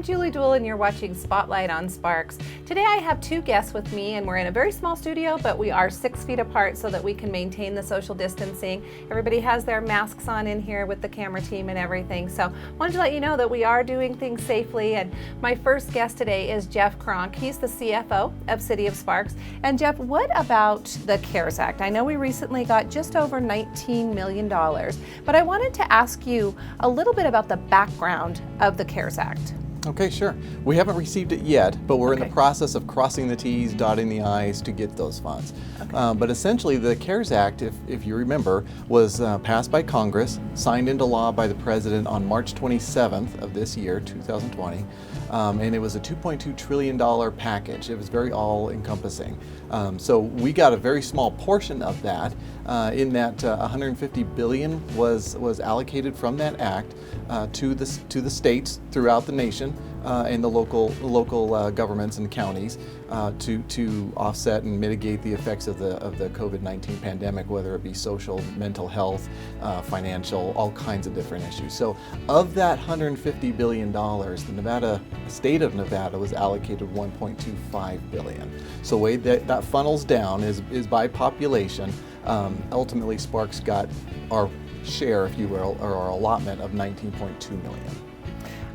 Julie Duell and you're watching Spotlight on Sparks. Today I have two guests with me and we're in a very small studio, but we are 6 feet apart so that we can maintain the social distancing. Everybody has their masks on in here with the camera team and everything. So I wanted to let you know that we are doing things safely. And my first guest today is Jeff Kronk. He's the CFO of City of Sparks. And Jeff, what about the CARES Act? I know we recently got just over $19 million, but I wanted to ask you a little bit about the background of the CARES Act. Okay, sure. We haven't received it yet, but we're in the process of crossing the T's, dotting the I's to get those funds. But essentially, the CARES Act, if you remember, was passed by Congress, signed into law by the President on March 27th of this year, 2020, and it was a $2.2 trillion package. It was very all-encompassing. So we got a very small portion of that, in that $150 billion was allocated from that act to the states throughout the nation and the local governments and counties to offset and mitigate the effects of the COVID-19 pandemic, whether it be social, mental health, financial, all kinds of different issues. So of that $150 billion, the state of Nevada was allocated $1.25 billion. So the way that funnels down is by population. Ultimately, Sparks got our share, if you will, or our allotment of $19.2 million.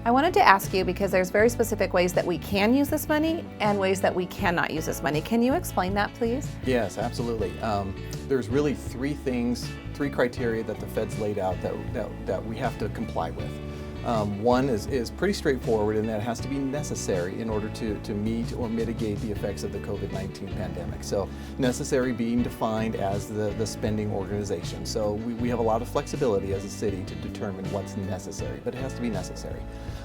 I wanted to ask you, because there's very specific ways that we can use this money and ways that we cannot use this money. Can you explain that, please? Yes, absolutely. There's really three criteria that the Fed's laid out that we have to comply with. One is pretty straightforward, and that has to be necessary in order to meet or mitigate the effects of the COVID-19 pandemic. So necessary being defined as the spending organization. So we have a lot of flexibility as a city to determine what's necessary, but it has to be necessary.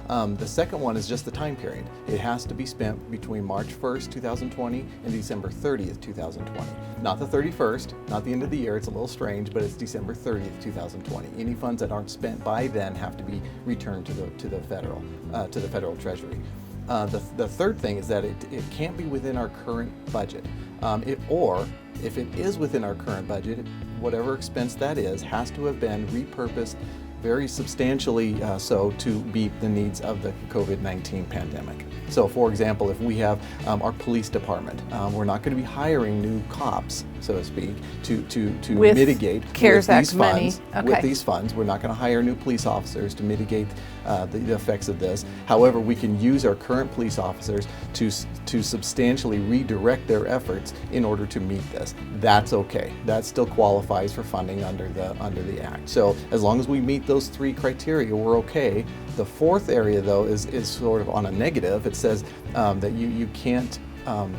The second one is just the time period. It has to be spent between March 1st, 2020 and December 30th, 2020. Not the 31st, not the end of the year. It's a little strange, but it's December 30th, 2020. Any funds that aren't spent by then have to be returned to the federal treasury. The third thing is that it can't be within our current budget. If it is within our current budget, whatever expense that is has to have been repurposed very substantially so to meet the needs of the COVID-19 pandemic. So for example, if we have our police department, we're not going to be hiring new cops, so to speak, to mitigate CARES Act these money. funds. With these funds, we're not going to hire new police officers to mitigate the effects of this. However, we can use our current police officers to substantially redirect their efforts in order to meet this. That's okay. That still qualifies for funding under the Act. So as long as we meet those three criteria, we're okay. The fourth area, though, is sort of on a negative. It says that you can't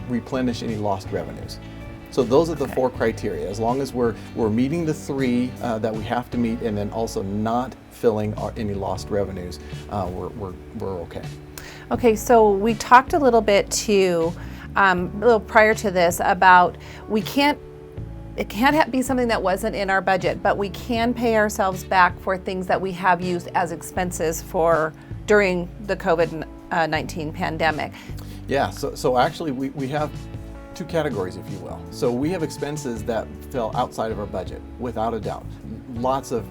replenish any lost revenues. So those are the four criteria. As long as we're meeting the three that we have to meet, and then also not filling any lost revenues, we're okay. Okay, so we talked a little bit too, a little prior to this, about it can't be something that wasn't in our budget, but we can pay ourselves back for things that we have used as expenses during the COVID-19 pandemic. Yeah, so actually we have two categories, if you will. So we have expenses that fell outside of our budget, without a doubt. Lots of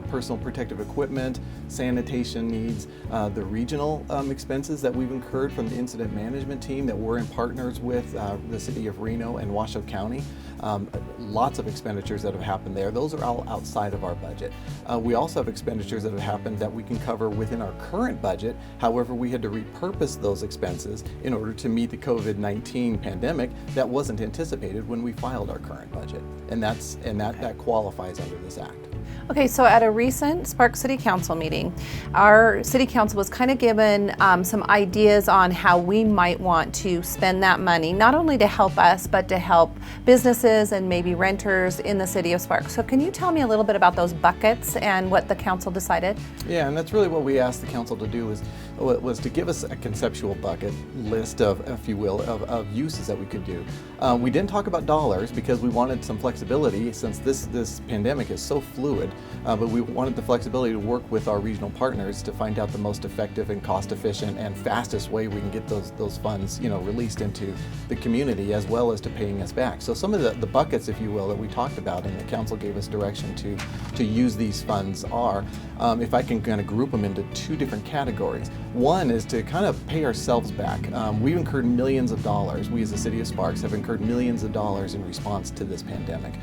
personal protective equipment, sanitation needs, the regional expenses that we've incurred from the incident management team that we're in partners with the city of Reno and Washoe County. Lots of expenditures that have happened there. Those are all outside of our budget. We also have expenditures that have happened that we can cover within our current budget. However, we had to repurpose those expenses in order to meet the COVID-19 pandemic that wasn't anticipated when we filed our current budget. And that qualifies under this act. Okay, so at a recent Sparks City Council meeting, our City Council was kind of given some ideas on how we might want to spend that money, not only to help us, but to help businesses and maybe renters in the City of Sparks. So can you tell me a little bit about those buckets and what the council decided? Yeah, and that's really what we asked the council to do, was to give us a conceptual bucket list of, if you will, of uses that we could do. We didn't talk about dollars because we wanted some flexibility since this pandemic is so fluid, but we wanted the flexibility to work with our regional partners to find out the most effective and cost efficient and fastest way we can get those funds released into the community, as well as to paying us back. So some of the buckets, if you will, that we talked about and the council gave us direction to use these funds are, if I can kind of group them into two different categories. One is to kind of pay ourselves back. We've incurred millions of dollars. We as the City of Sparks have incurred millions of dollars in response to this pandemic.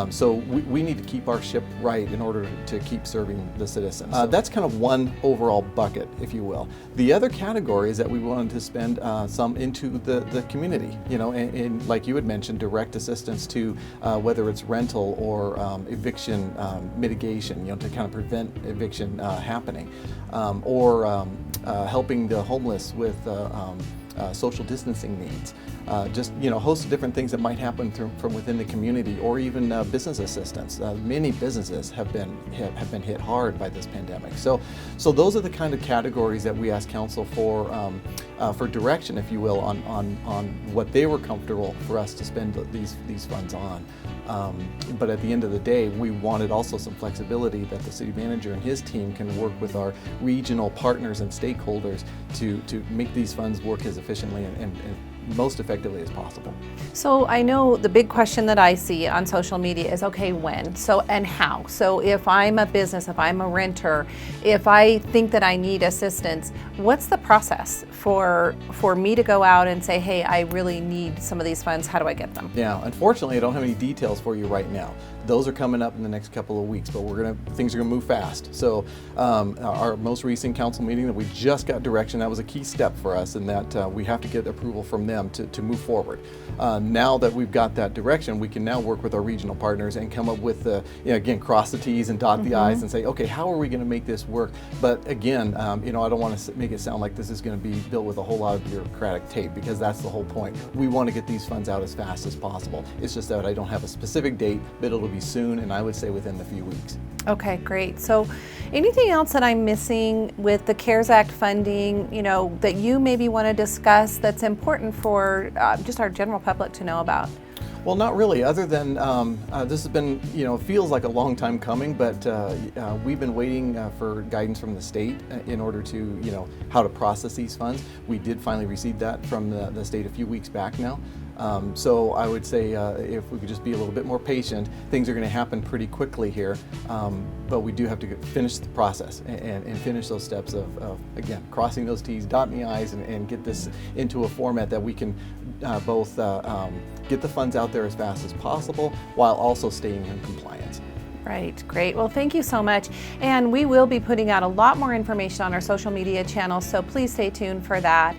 So we need to keep our ship right in order to keep serving the citizens. That's kind of one overall bucket, if you will. The other category is that we wanted to spend some into the community, and like you had mentioned, direct assistance to whether it's rental or eviction mitigation, to kind of prevent eviction happening, or helping the homeless with social distancing needs. Just a host of different things that might happen from within the community, or even business assistance. Many businesses have been hit hard by this pandemic. So those are the kind of categories that we ask council for direction, if you will, on what they were comfortable for us to spend these funds on. But at the end of the day, we wanted also some flexibility that the city manager and his team can work with our regional partners and stakeholders to make these funds work as efficiently and most effectively as possible. So I know the big question that I see on social media is, okay, when? So, and how? So if I'm a business, if I'm a renter, if I think that I need assistance, what's the process for me to go out and say, hey, I really need some of these funds, how do I get them? Yeah, unfortunately, I don't have any details for you right now. Those are coming up in the next couple of weeks, but things are gonna move fast. So our most recent council meeting that we just got direction, that was a key step for us, in that we have to get approval from them to move forward. Now that we've got that direction, we can now work with our regional partners and come up with again, cross the T's and dot the I's and say, okay, how are we gonna make this work? But again, I don't want to make it sound like this is gonna be built with a whole lot of bureaucratic tape, because that's the whole point. We want to get these funds out as fast as possible. It's just that I don't have a specific date, but it'll be soon, and I would say within a few weeks. Okay, great. So anything else that I'm missing with the CARES Act funding, that you maybe want to discuss that's important for just our general public to know about? Well, not really, other than this has been, feels like a long time coming, but we've been waiting for guidance from the state in order to, how to process these funds. We did finally receive that from the state a few weeks back now. So I would say if we could just be a little bit more patient, things are going to happen pretty quickly here. But we do have to finish the process and finish those steps of again, crossing those T's, dotting the I's, and get this into a format that we can both get the funds out there as fast as possible while also staying in compliance. Right, great. Well, thank you so much. And we will be putting out a lot more information on our social media channels, so please stay tuned for that.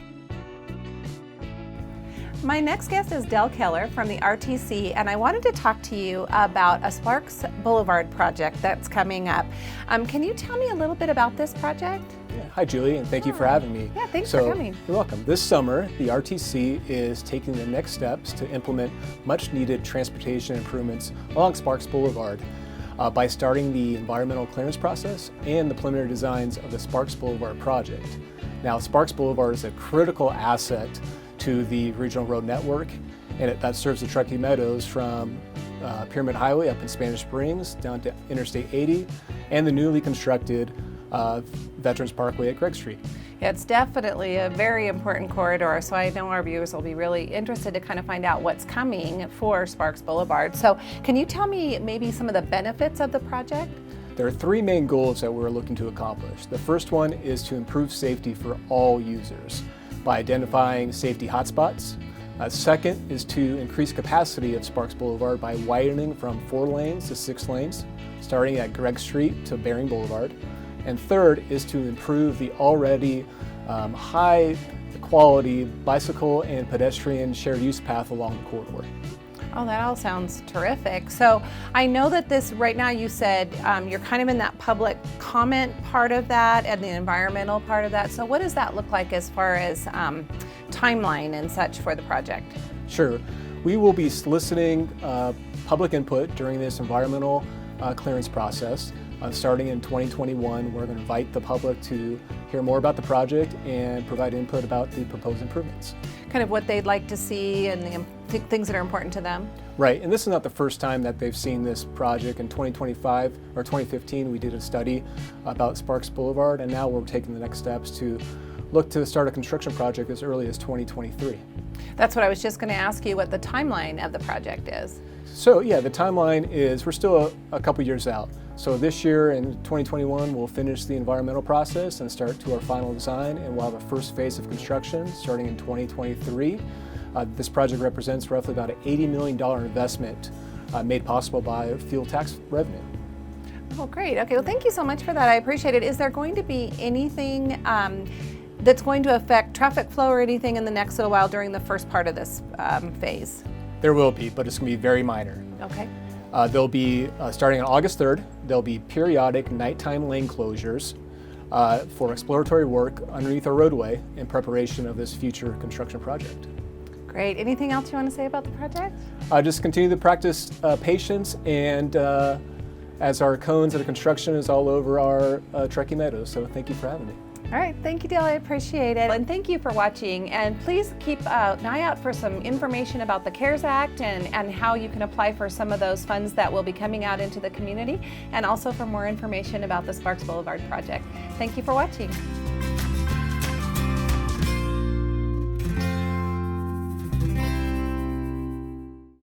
My next guest is Keller from the RTC, and I wanted to talk to you about a Sparks Blvd project that's coming up. Can you tell me a little bit about this project? Yeah. Hi, Julie, and thank you for having me. Yeah, thanks for coming. You're welcome. This summer, the RTC is taking the next steps to implement much-needed transportation improvements along Sparks Blvd by starting the environmental clearance process and the preliminary designs of the Sparks Blvd project. Now, Sparks Blvd is a critical asset to the regional road network, and that serves the Truckee Meadows from Pyramid Highway up in Spanish Springs down to Interstate 80 and the newly constructed Veterans Parkway at Gregg Street. It's definitely a very important corridor, so I know our viewers will be really interested to kind of find out what's coming for Sparks Blvd. So can you tell me maybe some of the benefits of the project? There are three main goals that we're looking to accomplish. The first one is to improve safety for all users by identifying safety hotspots. Second is to increase capacity of Sparks Blvd by widening from 4 lanes to 6 lanes, starting at Gregg Street to Bering Boulevard. And third is to improve the already high quality bicycle and pedestrian shared use path along the corridor. Oh, that all sounds terrific. So I know that this, right now you said you're kind of in that public comment part of that and the environmental part of that. So what does that look like as far as timeline and such for the project? Sure. We will be soliciting public input during this environmental clearance process. Starting in 2021, we're going to invite the public to hear more about the project and provide input about the proposed improvements. Kind of what they'd like to see and the things that are important to them. Right, and this is not the first time that they've seen this project. In 2015, we did a study about Sparks Blvd, and now we're taking the next steps to look to start a construction project as early as 2023. That's what I was just going to ask you, what the timeline of the project is. So yeah, the timeline is we're still a couple years out. So this year in 2021, we'll finish the environmental process and start to our final design, and we'll have a first phase of construction starting in 2023. This project represents roughly about an $80 million investment made possible by fuel tax revenue. Oh, great. Okay, well, thank you so much for that. I appreciate it. Is there going to be anything that's going to affect traffic flow or anything in the next little while during the first part of this phase? There will be, but it's going to be very minor. Okay. There'll be, starting on August 3rd, there'll be periodic nighttime lane closures for exploratory work underneath our roadway in preparation of this future construction project. Great. Anything else you want to say about the project? Just continue to practice patience, and as our cones and the construction is all over our trekking meadows. So thank you for having me. All right, thank you, Dale. I appreciate it. And thank you for watching. And please keep an eye out for some information about the CARES Act and how you can apply for some of those funds that will be coming out into the community, and also for more information about the Sparks Boulevard project. Thank you for watching.